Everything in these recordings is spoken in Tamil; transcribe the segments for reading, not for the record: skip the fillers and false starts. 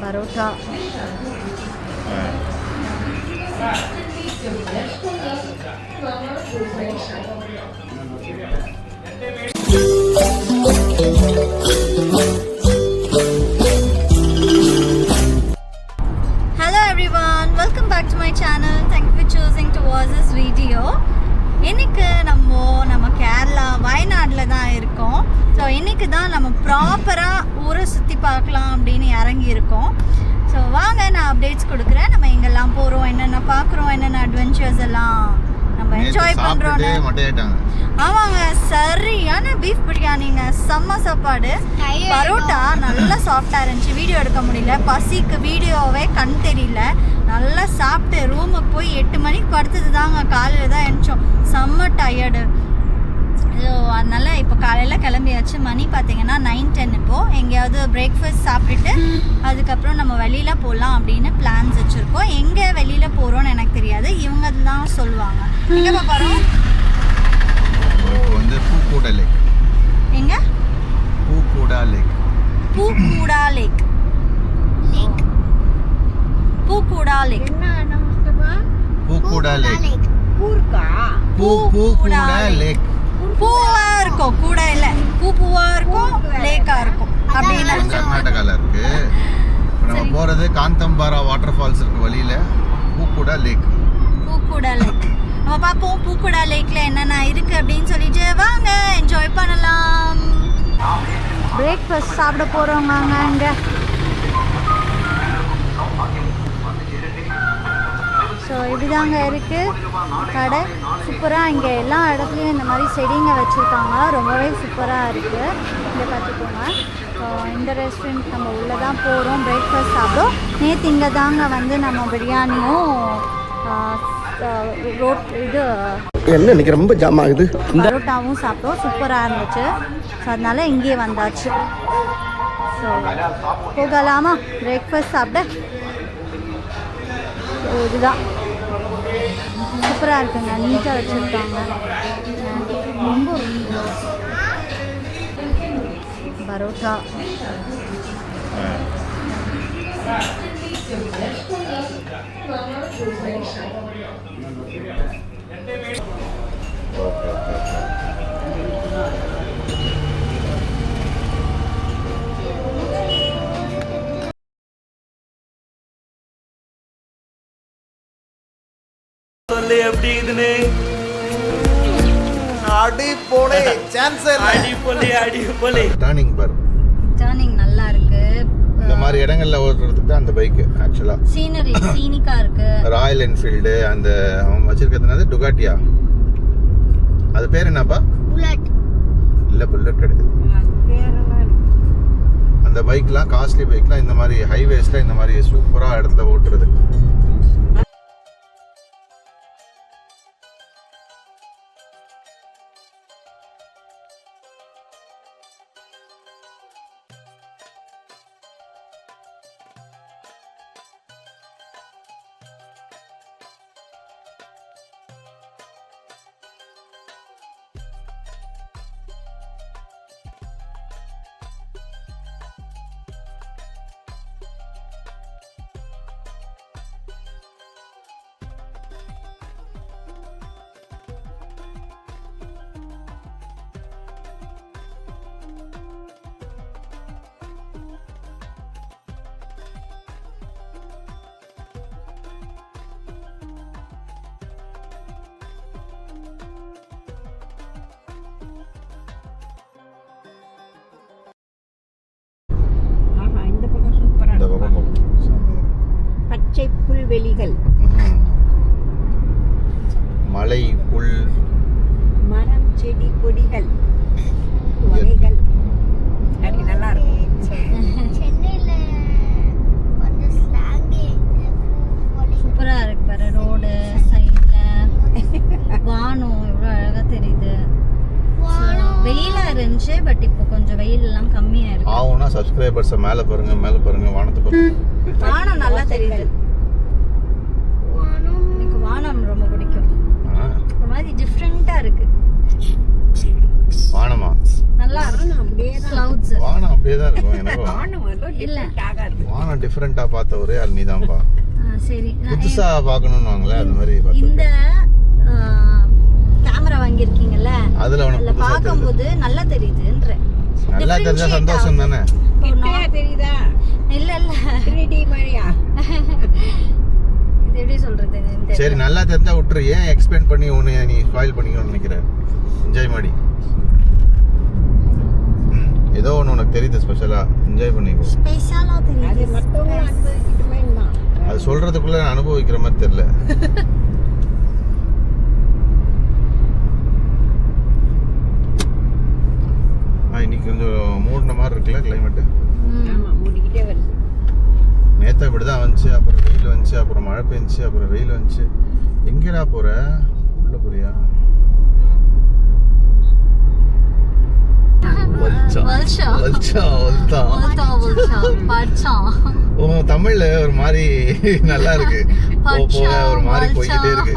Parotta. Hello everyone, welcome back to my channel. Thank you for choosing to watch this video. இன்னைக்கு நம்ம கேரளா வயநாட்டில் தான் இருக்கோம். ஸோ இன்னைக்கு தான் நம்ம ப்ராப்பராக ஊரை சுற்றி பார்க்கலாம் அப்படின்னு இறங்கி இருக்கோம். ஸோ வாங்க நான் அப்டேட்ஸ் கொடுக்குறேன். நம்ம எங்கெல்லாம் போகிறோம், என்னென்ன பார்க்குறோம், என்னென்ன அட்வென்ச்சர்ஸ் எல்லாம் நம்ம என்ஜாய் பண்ணுறோம். ஆமாங்க, சரியான பீஃப் பிரியாணிங்க, செம்ம சாப்பாடு. பரோட்டா நல்லா சாஃப்டாக இருந்துச்சு, வீடியோ எடுக்க முடியல, பசிக்கு வீடியோவே கண் தெரியல. நல்லா சாப்பிட்டு ரூமுக்கு போய் 8 மணிக்கு படுத்தது தாங்க, காலையில் தான் எழுந்தோம், செம்ம டயர்டு. ஸோ அதனால் இப்போ காலையில் கிளம்பியாச்சு. மணி பார்த்தீங்கன்னா 9-10. இப்போது எங்கேயாவது பிரேக்ஃபாஸ்ட் சாப்பிட்டுட்டு அதுக்கப்புறம் நம்ம வெளியில் போகலாம் அப்படின்னு பிளான்ஸ் வச்சுருக்கோம். எங்கே வெளியில் போகிறோன்னு எனக்கு தெரியாது, இவங்க தான் சொல்லுவாங்க. எங்கே போகிறோம்? வந்து பூக்கூடா லேக். எங்க? பூக்கூடா லேக். பூக்கூடா லேக். பூக்கூடா லேக். பூக்கூடா லேக். பூக்கூடா லேக். பூவா இருக்கும், கூட இல்ல, பூவா இருக்கும், லேக்கா இருக்கும் அப்படின்னு. கர்நாடகால இருக்கு. நம்ம போறது காந்தம்பாரா வாட்டர் ஃபால்ஸ் இருக்கு வழியில. பூக்கூடா லேக். பூக்கூடா லேக் நம்ம பார்ப்போம். பூக்கூடா லேக்ல என்னென்ன இருக்கு அப்படின்னு சொல்லிட்டு வாங்க என்ஜாய் பண்ணலாம். பிரேக்ஃபாஸ்ட் சாப்பிட போறோம் வாங்க. அங்க ஸோ இப்படிதாங்க இருக்குது கடை. சூப்பராக இங்கே எல்லா இடத்துலையும் இந்த மாதிரி செடிங்க வச்சுருக்காங்க, ரொம்பவே சூப்பராக இருக்குது. இங்கே பார்த்துக்கோங்க. ஸோ இந்த ரெஸ்டாரண்ட் நம்ம உள்ளே தான் போகிறோம், பிரேக்ஃபாஸ்ட் சாப்பிடும். நேற்று இங்கே தாங்க வந்து நம்ம பிரியாணியும் இது என்ன இன்னைக்கு ரொம்ப ஜாம் ஆகுது, பரோட்டாவும் சாப்பிட்டோம், சூப்பராக இருந்துச்சு. ஸோ அதனால் இங்கேயே வந்தாச்சு. ஸோ போகலாமா பிரேக்ஃபாஸ்ட் சாப்பிட? இதுதான் சூப்பராக இருக்குங்க, நீட்டாக வச்சுருக்காங்க. ரொம்ப பரோட்டா. எப்படி இதுன்னு அடிப்போலே சான்ஸ் இல்ல. அடிப்போலே டர்னிங் பார். டர்னிங் நல்லா இருக்கு. இந்த மாதிரி இடங்கள்ல ஓட்டுறதுக்கு தான் அந்த பைக் ஆக்சுவலா சீனரி சீனிக்கா இருக்கு. ராயல் என்ஃபீல்டு அந்த அவன் வச்சிருக்கிறது டுகாட்டியா, அது பேர் என்னப்பா? புல்லட். இல்ல புல்லட் கிடையாது. அந்த பைக்லாம் காஸ்ட்லி பைக்லாம் இந்த மாதிரி ஹைவேஸ்ல இந்த மாதிரி சூப்பரா இடத்துல ஓட்டுறது. பச்சை புல்வெளிகள், மலை, புல், மரம், செடி, கொடிகள் வகைகள். அது நல்லா இருக்கும். சூப்பரா இருக்கு பாரு, ரோடு சைட்ல வானம் எவ்வளோ அழகா தெரியுது. வெயிலா இருந்துச்சு, பட் இப்போ கொஞ்சம் வெயில் எல்லாம் கம்மியா இருக்கு. ஆவுனா சப்ஸ்கிரைபர்ஸ் மேல பாருங்க, மேல பாருங்க, வானத்தை பாருங்க. வானம் நல்லா தெரியுது. எனக்கு வானம் ரொம்ப பிடிக்கும். ஒரு மாதிரி டிஃப்ரெண்டா இருக்கு வானமா. நல்லா இருக்கு. அப்படியே கிளவுட்ஸ். வானம் அப்படியே தான் இருக்கும் எனக்கும். வானம் ஏதோ different ஆகாது. வானம் டிஃப்ரெண்டா பார்த்த ஒரே ஆள் நீதான்ப்பா. சரி நான் புதுசா பார்க்கணும்னுவாங்களே அந்த மாதிரி இந்த பார்த்து கேமரா வாங்கியிருக்கீங்கல்ல அதுல உனக்கு அதுல புதுசா தெரியுது. பார்க்கும்போது நல்லா தெரியுதுன்ற நல்லா தெரிஞ்சா சந்தோஷம் தானே. கிட்டையா தெரியுதா? இல்ல இல்ல 3D மாதிரியா? இது எப்படி சொல்றது இந்த சரி நல்லா தெரிஞ்சா விட்டுரு. ஏன் எக்ஸ்பிளைன் பண்ணி உன்னை நீ ஸ்பாயில் பண்ணிக்கணும்னு நினைக்கிற? என்ஜாய் ಮಾಡಿ. ஏதோ ஒன்று உனக்கு தெரியுது ஸ்பெஷலா, என்ஜாய் பண்ணிக்கோ. ஸ்பெஷலா அது தெரியுது மத்தவங்க அனுபவிக்கட்டுமேன்னா. அது சொல்றதுக்குள்ள நான் அனுபவிக்கிற மாதிரி தெரியல. இன்னைக்கு கொஞ்சம் மூடின மாதிரி இருக்குல்ல கிளைமேட். ஆமா, மூடிக்கிட்டே வருது. நேற்று இப்படிதான் வந்துச்சு, அப்புறம் வெயில் வந்துச்சு, அப்புறம் மழை பெஞ்சுச்சு, அப்புறம் வெயில் வந்துச்சு. எங்கடா போற? உள்ள போறியா? ஓ தமிழ்ல ஒரு மாதிரி நல்லா இருக்கு. ஒரு மாதிரி போய்கிட்டே இருக்கு.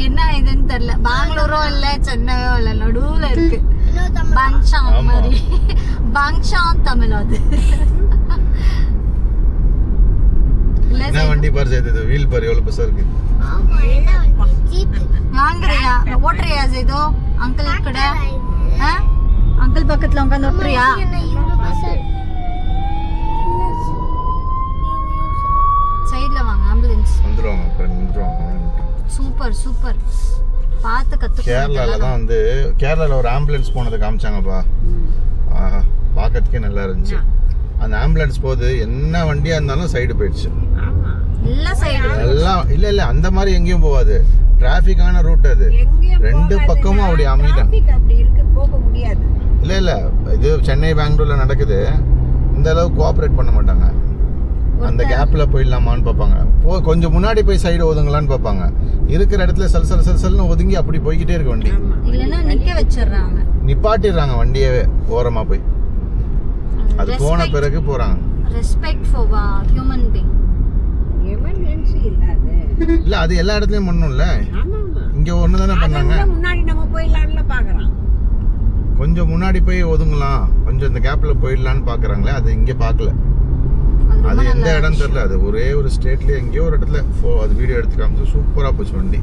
என்ன இதுன்னு தெரியல. பெங்களூரோ இல்ல சென்னையோ இல்ல, நடுவுல இருக்கு. பங்ஷான் மாதிரி. பங்ஷான் தமிழ் அது. என்ன வண்டி பாரு செய்து, வீல் பாரு எவ்வளவு பெருசா இருக்கு. வாங்குறியா? ஓட்டுறியா சேதோ? அங்கிள் கூட அங்கிள் பக்கத்துல உட்காந்து ஓட்டுறியா? சைடுல வாங்க, ஆம்புலன்ஸ் வந்துருவாங்க, அப்புறம் நின்றுவாங்க. Super super. பார்த்து கத்துக்கோ. கேரளால தான் வந்து கேரளால ஒரு ஆம்புலன்ஸ் போனதை காமிச்சாங்கப்பா. பார்க்கறதுக்கே நல்லா இருந்துச்சு. அந்த ஆம்புலன்ஸ் போது என்ன வண்டியா இருந்தாலும் சைடு போயிடுச்சு. ஆமா, எல்லா சைடு எல்லாம் இல்ல அந்த மாதிரி எங்கேயும் போகாது. டிராஃபிக்கான ரூட் அது. எங்கேயும் ரெண்டு போகாது. பக்கமும் அப்படி அமைதிதான். traffic அப்படி இருக்கு, போக முடியாது. இல்ல இது சென்னை பெங்களூர்ல நடக்குது. இந்த அளவுக்கு கோஆபரேட் பண்ண மாட்டாங்க. அந்த கேப்ல போயிடலாமான்னு பார்ப்பாங்க. கொஞ்சம் முன்னாடி போய் சைடு ஒதுங்கலான்னு பார்ப்பாங்க. இருக்கிற இடத்துல சல்சல்னு ஒதுங்கி அப்படி போய்கிட்டே இருக்கு வண்டி. ஆமா, இல்லைன்னா நிக்க வச்சிடுறாங்க. நிப்பாட்டிடுறாங்க வண்டியவே ஓரமா போய். அது போன பிறகு போறாங்க. Respect for human being. Emergency இல்லாது. இல்ல அது எல்லா இடத்துலயும் பண்ணும்ல. ஆமா ஆமா, இங்க ஒண்ணு தானே பண்ணாங்க. அதனால முன்னாடி நம்ம போயிடலாம்ல பாக்குறான். கொஞ்சம் முன்னாடி போய் ஒதுங்கலாம், கொஞ்சம் இந்த கேப்ல போயிடலான்னு பாக்குறாங்களே, அது இங்க பாக்கல. அது எந்த இடம் தெரியல. அது ஒரே ஒரு ஸ்டேட்ல எங்கேயோ ஒரு இடத்துல அது வீடியோ எடுத்து காமிச்சு சூப்பரா போச்சு வண்டி.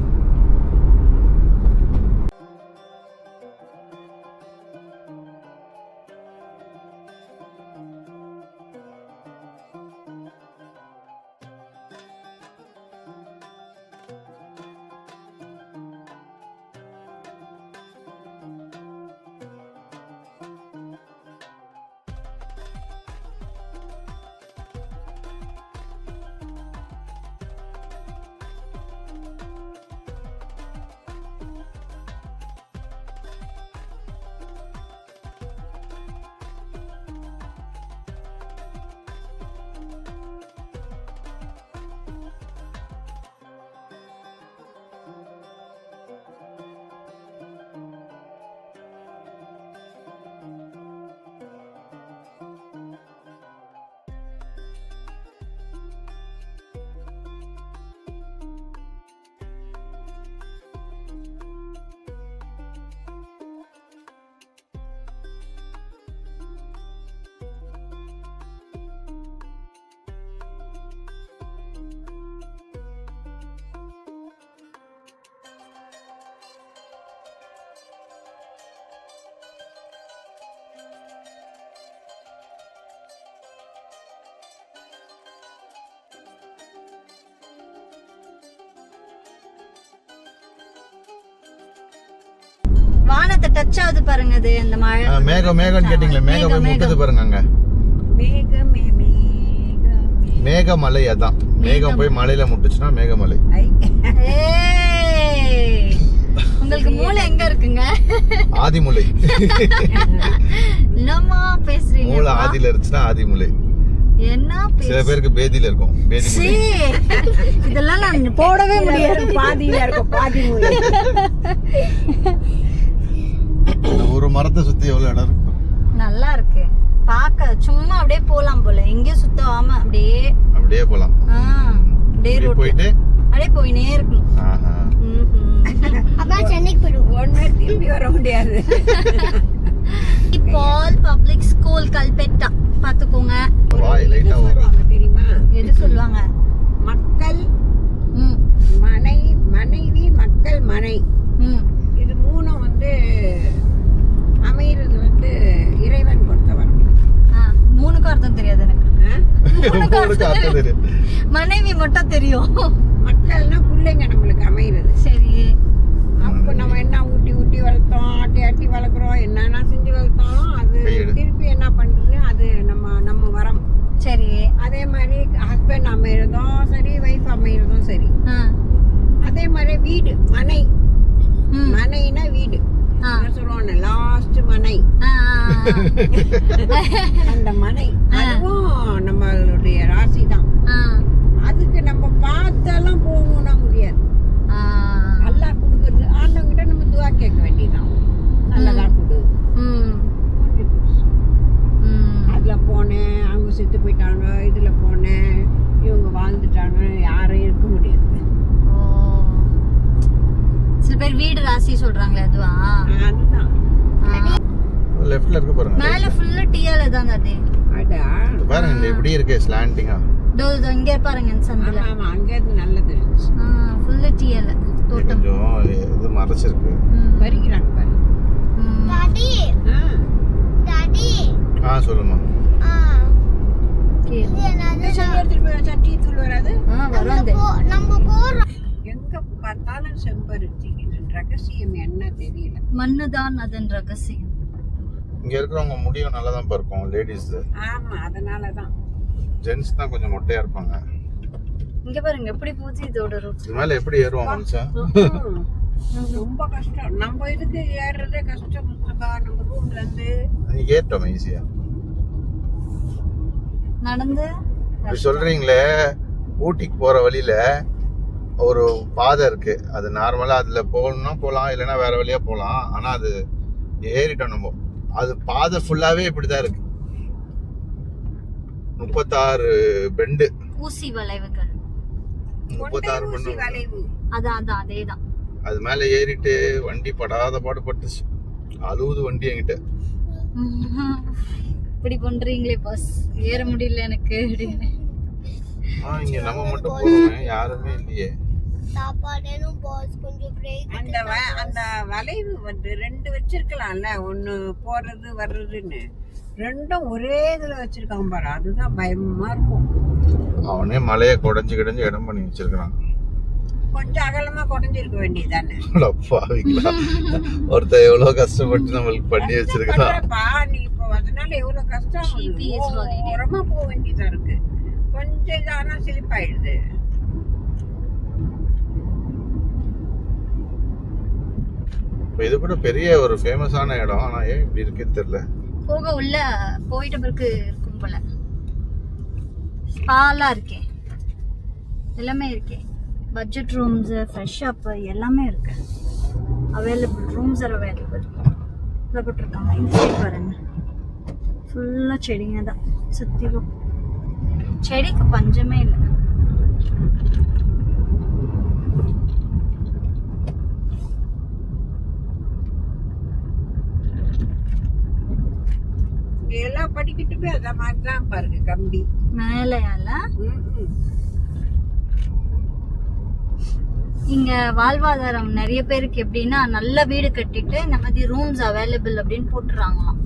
வானத்தை டச் ஆகுது பாருங்க. அது அந்த மழை மேகம் கேட்டீங்களே, மேகம் போய் முட்டுது பாருங்க அங்க. மேகமே மேகமே. மேகமலை. அதான் மேகம் போய் மலையில முட்டுச்சுன்னா மேகமலை. ஐ. ஏய், உங்களுக்கு மூளை எங்க இருக்குங்க? ஆதிமுலை. என்னமா பேசுறீங்க? மூளை ஆதியில இருந்துச்சுன்னா ஆதிமுலை. என்ன சில பேருக்கு பேதியில இருக்கும். சீ, இதெல்லாம் நான் போடவே முடியாது. பாதியில இருக்கும், பாதி மூலை. ஒரு மரத்தை சுத்தி எவ்வளவு இடம் இருக்கும். நல்லா இருக்கு பாக்க. சும்மா அப்படியே போலாம் போல, எங்கேயும் சுத்தாம அப்படியே போலாம். அப்படியே ரோட் போயிட்டு அப்படியே போயினே இருக்கணும். சென்னைக்கு போயிடுவோம், திரும்பி வர முடியாது. பால் பப்ளிக் ஸ்கூல் ஸ்கூல் கல்பெட்டா பாத்துக்கோங்க. வாய் லைட்டா வரும். சொல்லுவாங்க தெரியுமா? எது சொல்லுவாங்க? மக்கள் ம் மனைவி மக்கள் மனை ம் இது மூணும் வந்து அமைகிறது வந்து இறைவன் கொடுத்தவர். மூணுக்கும் அர்த்தம் தெரியாது எனக்கு. மூணுக்கும் உங்களுக்கு அர்த்தம் அர்த்தம் தெரியும். மனைவி மட்டும் தெரியும். மக்கள்னா பிள்ளைங்க நம்மளுக்கு அமைகிறது. சரி. அப்போ நம்ம என்ன ஊட்டி வளர்த்தோம், ஆட்டி வளர்க்குறோம், என்னென்ன செஞ்சு வளர்த்தோம், அது கையெடு. திருப்பி என்ன பண்ணுறது, அது நம்ம வரம். சரி. அதே மாதிரி ஹஸ்பண்ட் அமைகிறதும் சரி, ஒய்ஃப் அமைகிறதும் சரி. அதே மாதிரி வீடு மனை, மனைனா வீடு சொல்லுவாங்க, லாஸ்ட் மனை. அந்த மனை அதுவும் நம்மளுடைய ராசி தான். அதுக்கு நம்ம பார்த்தெல்லாம் போகணும்னா முடியாது. அல்லாஹ் கொடுக்குறது ஆண்டவங்கிட்ட நம்ம துவா கேட்க வேண்டியதுதான். நல்லதா கொடு. அதுல போனேன், அவங்க செத்து போயிட்டாங்க, இதுல போனேன், இவங்க வாழ்ந்துட்டாங்க, யாரும் இருக்க முடியாது. சில பேர் வீடு ராசி சொல்றாங்களே அதுவா? அதுதான் லெஃப்ட்ல இருக்கு பாருங்க. மேல ஃபுல்லா டிஎல் தான் அது. அதா பாருங்க இந்த எப்படி இருக்கு ஸ்லாண்டிங்கா. தோ இங்க பாருங்க இந்த சந்தில. ஆமா அங்க இருந்து நல்லது இருந்துச்சு. ஃபுல்லா டிஎல் தோட்டம். கொஞ்சம் இது மறைச்சிருக்கு. பறிக்கிறாங்க பாரு. டாடி டாடி சொல்லுமா. கேளு. சொல்லி எடுத்துட்டு போய் வச்சா டீ தூள் வராது. வராது. நம்ம போறோம். எங்க பார்த்தாலும் செம்பருத்தி. இதன் ரகசியம் என்ன தெரியல. மண்ணுதான் அதன் ரகசியம். இங்க இருக்கிறவங்க முடியும் நல்லா தான் இருக்கும் லேடிஸ். ஆமா அதனாலதான். ஜென்ஸ் தான் கொஞ்சம் மொட்டையா இருப்பாங்க. இங்க பாருங்க எப்படி பூச்சி இதோட ரூட். இது மேல எப்படி ஏறுவான் மனுஷன்? ரொம்ப கஷ்டம். நம்ம இதுக்கு ஏறுறதே கஷ்டம். நம்ம ரூம்ல இருந்து நீங்க ஏறட்டோம் ஈஸியா. நடந்து இப்படி சொல்றீங்களே, ஊட்டிக்கு போற வழியில ஒரு பாதை இருக்கு. அது நார்மலா அதுல போகணும்னா போலாம், இல்லைன்னா வேற வழியா போலாம். ஆனா அது ஏறிட்டோம் நம்ம. அது பாதை ஃபுல்லாவே இப்படிதான் இருக்கு. 36 பெண்டு, ஊசி வளைவுகள். 36 ஊசி பெண்டு. வளைவு. அதான் அதேதான். அது மேல ஏறிட்டு வண்டி படாத பாடுபட்டுச்சு. அழுவுது வண்டி என்கிட்ட. இப்படி பண்றீங்களே பாஸ், ஏற முடியல எனக்கு அப்படின்னு. இங்க நம்ம மட்டும் போறோமே, யாருமே இல்லையே. சாப்பாடேனும் பாஸ் கொஞ்சம் பிரேக். அந்த வளைவு வந்து 2 வச்சிருக்கலாம்ல, ஒண்ணு போறது வர்றதுன்னு. ரெண்டும் ஒரே இதுல வச்சிருக்காங்க பாரு, அதுதான் பயமா இருக்கும். அவனே மலையை குடைஞ்சு கிடஞ்சு இடம் பண்ணி வச்சிருக்கான். கொஞ்சம் அகலமா குறைஞ்சிருக்க வேண்டியதானே. ஒருத்தர் எவ்வளவு கஷ்டப்பட்டு நம்மளுக்கு பண்ணி வச்சிருக்கான். நீ இப்போ அதனால எவ்வளவு கஷ்டம். ஓரமா போக வேண்டியதா இருக்கு. கொஞ்சம் இதானா சிலிப்பாயிடுது. இது கூட பெரிய ஒரு ஃபேமஸான இடம். ஆனா ஏன் இப்படி இருக்குன்னு தெரியல. போக உள்ள போயிட்ட பிறகு இருக்கும் போல. ஸ்பாலா இருக்கே, எல்லாமே இருக்கே. பட்ஜெட் ரூம்ஸ், ஃப்ரெஷ் அப் எல்லாமே இருக்கு. Available rooms are available. இதில் போட்டிருக்காங்க. இந்த சைடு பாருங்க, ஃபுல்லாக செடிங்க தான் சுற்றிலும். செடிக்கு பஞ்சமே இல்லை. எல்லாம் படிக்கிட்டு போய் அத மாதிரி தான் பாருங்க கம்பி மேலையால. இங்க வாழ்வாதாரம் நிறைய பேருக்கு எப்படின்னா, நல்ல வீடு கட்டிட்டு இந்த மாதிரி ரூம்ஸ் அவைலபிள் அப்படின்னு போட்டுறாங்களாம்.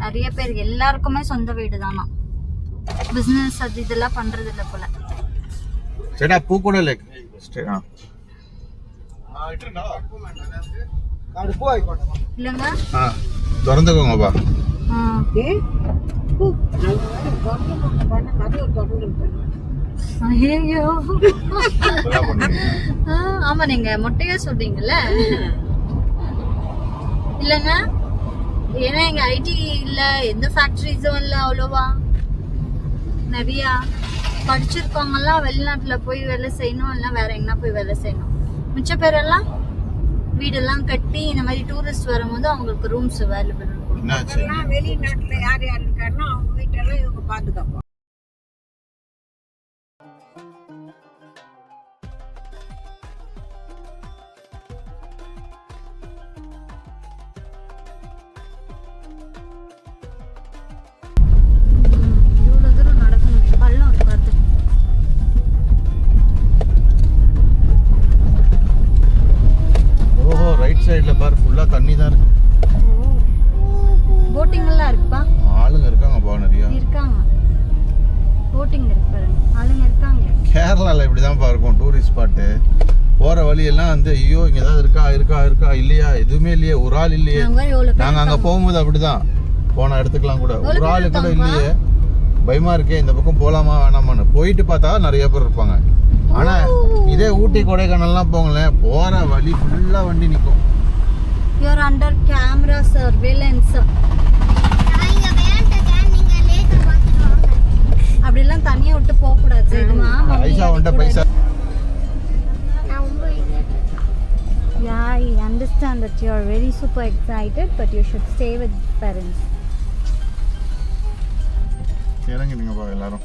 நிறைய பேர் எல்லாருக்குமே சொந்த வீடு தானா. பிசினஸ் அது இதெல்லாம் பண்றது இல்ல போல. சரிடா, பூ கூட லேக். இல்லங்க திறந்துக்கோங்கப்பா. ஐயோ, ஆமா நீங்க மொட்டையா சொல்றீங்கல்ல. இல்லங்க, ஏன்னா எங்க ஐடி இல்ல, எந்த ஃபேக்டரிஸும் இல்ல அவ்வளோவா. நிறைய படிச்சிருக்கவங்க எல்லாம் வெளிநாட்டுல போய் வேலை செய்யணும், இல்ல வேற எங்கன்னா போய் வேலை செய்யணும். மிச்ச பேரெல்லாம் வீடெல்லாம் கட்டி இந்த மாதிரி டூரிஸ்ட் வரும்போது அவங்களுக்கு ரூம்ஸ் அவைலபிள் இருக்கும். வெளிநாட்டுல யார் யார் இருக்காருன்னா அவங்க வீட்டெல்லாம் இவங்க பாதுகாப்போம். ரைட் சைடில் பாரு ஃபுல்லாக தண்ணி தான் இருக்கு. போட்டிங் எல்லாம் இருக்குப்பா. ஆளுங்க இருக்காங்கப்பா நிறையா. இருக்காங்க. போட்டிங் இருக்கு பாருங்க. ஆளுங்க இருக்காங்க. கேரளாவில் இப்படி தான்ப்பா இருக்கும் டூரிஸ்ட் ஸ்பாட்டு. போகிற வழியெல்லாம் வந்து ஐயோ இங்கே ஏதாவது இருக்கா இல்லையா, எதுவுமே இல்லையே, ஒரு ஆள் இல்லையே. நாங்கள் அங்கே போகும்போது அப்படிதான் போன இடத்துக்குலாம் கூட ஒரு ஆள் கூட இல்லையே, பயமா இருக்கே, இந்த பக்கம் போகலாமா வேணாமான்னு. போயிட்டு பார்த்தா நிறைய பேர் இருப்பாங்க. ஆனால் இதே ஊட்டி கொடைக்கானல்லாம் போங்களேன், போகிற வழி ஃபுல்லாக வண்டி நிற்கும். You are under camera surveillance. நான் இங்க வேண்டிட்டேன், நீங்க லேக்க பார்த்துட்டு வாங்க. அப்படிலாம் தனியா விட்டு போக கூடாது. சரிமா? ஐஷா வந்துட்ட பைசா. நான் ரொம்ப Yeah, I understand that you are very super excited, but you should stay with parents. இறங்கிடுங்கப்பா எல்லாரும்.